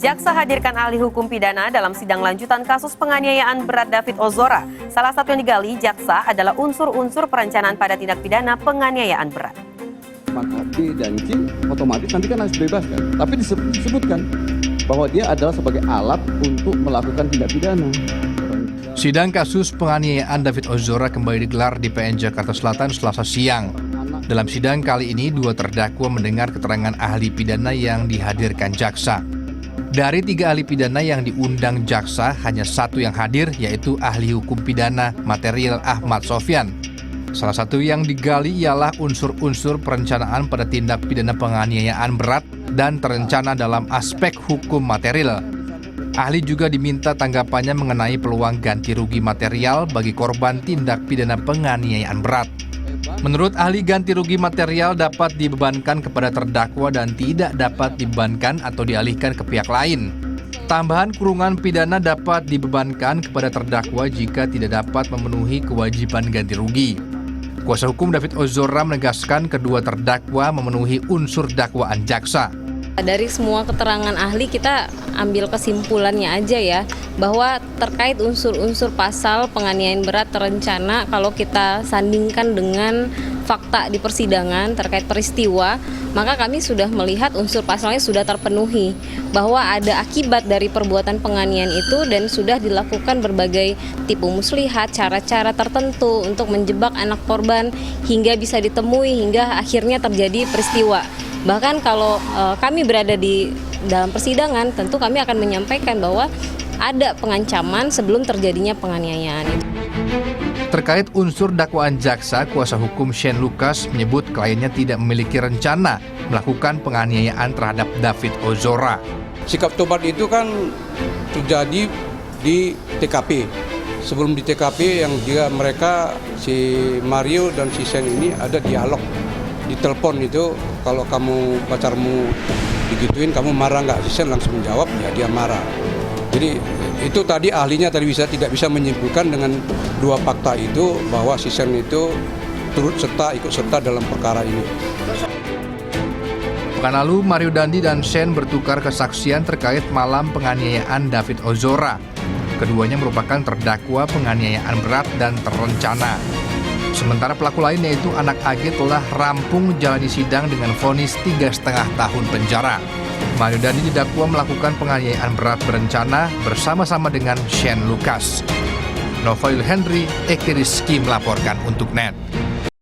Jaksa hadirkan ahli hukum pidana dalam sidang lanjutan kasus penganiayaan berat David Ozora. Salah satu yang digali jaksa adalah unsur-unsur perencanaan pada tindak pidana penganiayaan berat. Maka B dan C otomatis nanti kan harus dibebaskan. Tapi disebutkan bahwa dia adalah sebagai alat untuk melakukan tindak pidana. Sidang kasus penganiayaan David Ozora kembali digelar di PN Jakarta Selatan Selasa siang. Dalam sidang kali ini, dua terdakwa mendengar keterangan ahli pidana yang dihadirkan jaksa. Dari 3 ahli pidana yang diundang jaksa, hanya satu yang hadir, yaitu ahli hukum pidana material Ahmad Sofyan. Salah satu yang digali ialah unsur-unsur perencanaan pada tindak pidana penganiayaan berat dan terencana dalam aspek hukum material. Ahli juga diminta tanggapannya mengenai peluang ganti rugi material bagi korban tindak pidana penganiayaan berat. Menurut ahli, ganti rugi material dapat dibebankan kepada terdakwa dan tidak dapat dibebankan atau dialihkan ke pihak lain. Tambahan kurungan pidana dapat dibebankan kepada terdakwa jika tidak dapat memenuhi kewajiban ganti rugi. Kuasa hukum David Ozora menegaskan kedua terdakwa memenuhi unsur dakwaan jaksa. Dari semua keterangan ahli kita ambil kesimpulannya aja ya, bahwa terkait unsur-unsur pasal penganiayaan berat terencana, kalau kita sandingkan dengan fakta di persidangan terkait peristiwa, maka kami sudah melihat unsur pasalnya sudah terpenuhi, bahwa ada akibat dari perbuatan penganiayaan itu dan sudah dilakukan berbagai tipu muslihat, cara-cara tertentu untuk menjebak anak korban hingga bisa ditemui hingga akhirnya terjadi peristiwa. Bahkan kalau kami berada di dalam persidangan, tentu kami akan menyampaikan bahwa ada pengancaman sebelum terjadinya penganiayaan. Terkait unsur dakwaan jaksa, kuasa hukum Shane Lucas menyebut kliennya tidak memiliki rencana melakukan penganiayaan terhadap David Ozora. Sikap tobat itu kan terjadi di TKP. Sebelum di TKP yang mereka si Mario dan si Shane ini ada dialog. Di telepon itu, kalau kamu pacarmu digituin, kamu marah nggak? Si Shane langsung menjawab, ya dia marah. Jadi itu tadi ahlinya tidak bisa menyimpulkan dengan dua fakta itu bahwa si Shane itu ikut serta dalam perkara ini. Pekan lalu, Mario Dandi dan Shane bertukar kesaksian terkait malam penganiayaan David Ozora. Keduanya merupakan terdakwa penganiayaan berat dan terencana. Sementara pelaku lain yaitu anak AG telah rampung jalani sidang dengan vonis 3,5 tahun penjara. Mario Dandi didakwa melakukan penganiayaan berat berencana bersama-sama dengan Shane Lucas. Novail Henry, Eki Rizky melaporkan untuk NET.